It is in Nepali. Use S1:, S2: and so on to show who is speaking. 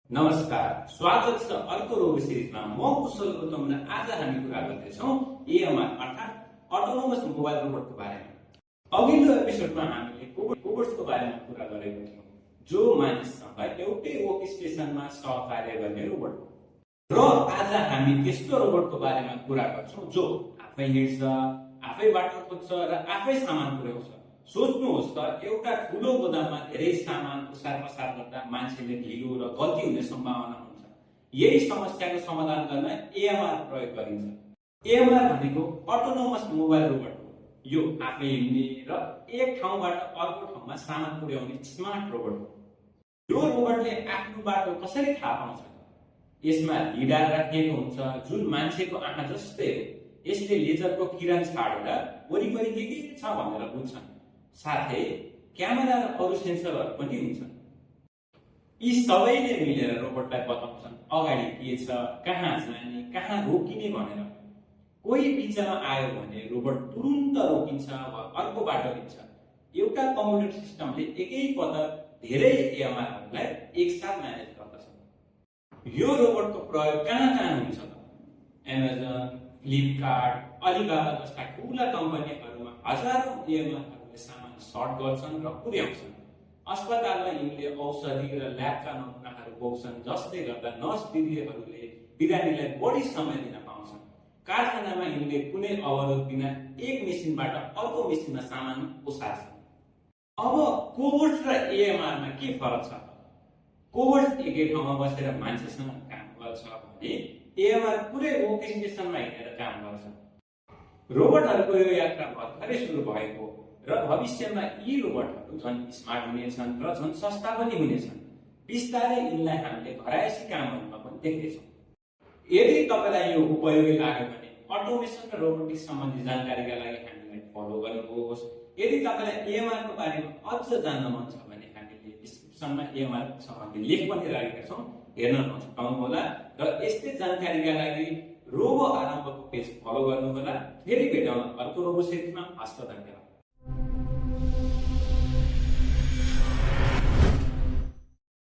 S1: नमस्कार, स्वागत छ अर्को रोबो सिरिजमा। म कुशल गौतम र आज हामी कुरा गर्दैछौँ एएमआर अर्थात् अटोनोमस मोबाइल रोबोटको बारेमा। अघिल्लो एपिसोडमा हामीले कोबोट्सको बारेमा कुरा गरेको थियौँ, जो मानिससँग एउटै वर्क स्टेसनमा सहकार्य गर्ने रोबोट हो। र आज हामी त्यस्तो रोबोटको बारेमा कुरा गर्छौँ जो आफै हिँड्छ, आफै बाटो खोज्छ र आफै सामान पुर्याउँछ। सोच्नुहोस् त, एउटा ठुलो गोदाममा धेरै सामान ओसार पसार गर्दा मान्छेले ढिलो र गल्ती हुने सम्भावना हुन्छ। यही समस्याको समाधान गर्न एएमआर प्रयोग गरिन्छ। एएमआर भनेको अटोनोमस मोबाइल रोबोट हो। यो आफै हिँड्ने र एक ठाउँबाट अर्को ठाउँमा सामान पुर्याउने स्मार्ट रोबोट हो। यो रोबोटले आफ्नो बाटो कसरी थाहा पाउँछ? यसमा लिडार राखिएको हुन्छ, जुन मान्छेको आँखा जस्तै हो। यसले लेजरको किरण छाडेर वरिपरि के छ भनेर बुझ्छ। साथै क्यामेरा र अरू सेन्सरहरू पनि हुन्छन्। यी सबैले मिलेर रोबोटलाई बताउँछन् अगाडि के छ, कहाँ जाने, कहाँ रोकिने भनेर। कोही बिचमा आयो भने रोबोट तुरुन्त रोकिन्छ वा अर्को बाटो लिन्छ। एउटा कम्प्युटर सिस्टमले एकैपल्ट धेरै एएमआरहरूलाई एकसाथ म्यानेज गर्दछ। यो रोबोटको प्रयोग कहाँ कहाँ हुन्छ त? एमाजोन, फ्लिपकार्ट, अलिबाबा जस्ता ठुला कम्पनीहरूमा हजारौं एएमआरहरूले सामान सर्ट गर्छन् र पुर्याउँछन्। अस्पतालमा यिनले औषधि र ल्याबका नमुनाहरू बोक्छन्, जसले गर्दा नर्स दिदीहरूले बिरामीलाई बढी समय दिन पाउँछन्। कारखानामा यिनले कुनै अवरोध बिना एक मेसिनबाट अर्को मेसिनमा सामान ओसार्छन्। अब कोबोट्स र एएमआरमा के फरक छ? कोबोट्स एकै ठाउँमा बसेर मान्छेसँग काम गर्छ भने एएमआर पुरै वर्क स्टेसनमा हिँडेर काम गर्छ। रोबोटहरूको यो यात्रा भर्खरै सुरु भएको र भविष्यमा यी रोबोटहरू झन् स्मार्ट हुनेछन् र झन् सस्ता पनि हुनेछन्। बिस्तारै यिनलाई हामीले घरायसी कामहरूमा पनि देख्दैछौँ। यदि तपाईँलाई यो उपयोगी लाग्यो भने अटोमेसन र रोबोटिक्स सम्बन्धी जानकारीका लागि हामीलाई फलो गर्नुहोस्। यदि तपाईँलाई एएमआरको बारेमा अझ जान्न मन छ भने हामीले डिस्क्रिप्सनमा एएमआर सम्बन्धी लेख पनि राखेका छौँ, हेर्न नछुटाउनुहोला। र यस्तै जानकारीका लागि रोबो आरम्भको पेज फलो गर्नुहोला। फेरि भेटौँ अर्को रोबो सिरिजमा। हस्त धन्यवाद।